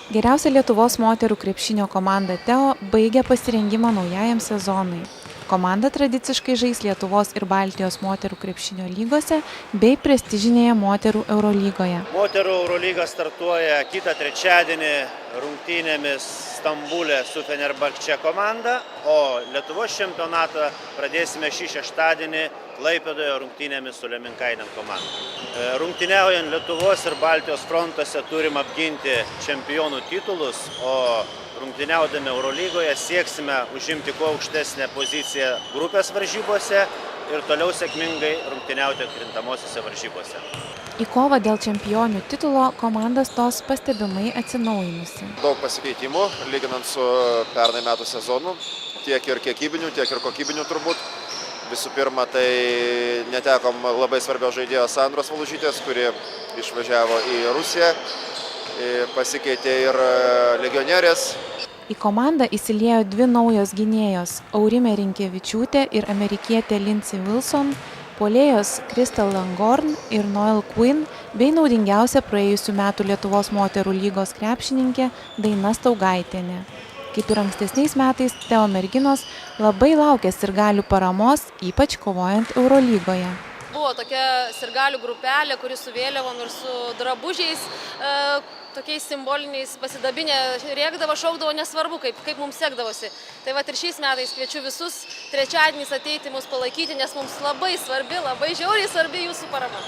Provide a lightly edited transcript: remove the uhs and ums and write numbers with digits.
Geriausia Lietuvos moterų krepšinio komanda Teo baigia pasirengimą naujajam sezonui. Komanda tradiciškai žais Lietuvos ir Baltijos moterų krepšinio lygose bei prestižinėje moterų Eurolygoje. Moterų Eurolyga startuoja kitą trečiadienį rungtynėmis Stambule su Fenerbahče komanda, o Lietuvos čempionatą pradėsime šį šeštadienį Klaipėdoje rungtynėmis su Leminkainen komanda. Rungtyniaujant Lietuvos ir Baltijos frontuose turim apginti čempionų titulus, o rungtyniaudami Eurolygoje sieksime užimti kuo aukštesnę poziciją grupės varžybose ir toliau sėkmingai rungtyniauti atkrintamosiose varžybose. Į kovą dėl čempionių titulo komanda stos pastebimai atsinaujinusi. Daug pasikeitimų, lyginant su pernai metų sezonu, tiek ir kiekybinių, tiek ir kokybinių turbūt. Visų pirma, tai netekom labai svarbios žaidėjos Sandros Valužytės, kuri išvažiavo į Rusiją. Pasikeitė ir legionierės. Į komandą įsiliejo dvi naujos gynėjos – Aurimė Rinkevičiūtė ir amerikietė Lindsey Wilson, puolėjos Crystal Langorn ir Noel Quinn bei naudingiausia praėjusių metų Lietuvos moterų lygos krepšininkė Daina Staugaitienė. Kaip ir ankstesniais metais, Teo merginos labai laukia sirgalių paramos, ypač kovojant Eurolygoje. Buvo tokia sirgalių grupelė, kuri su vėliavom ir su drabužiais, tokiais simboliniais pasidabinę rėkdavo, šaukdavo, nesvarbu, kaip mums sekdavosi. Tai vat ir šiais metais kviečiu visus trečiadieniais ateiti mus palaikyti, nes mums labai svarbi, labai žiauriai svarbi jūsų parama.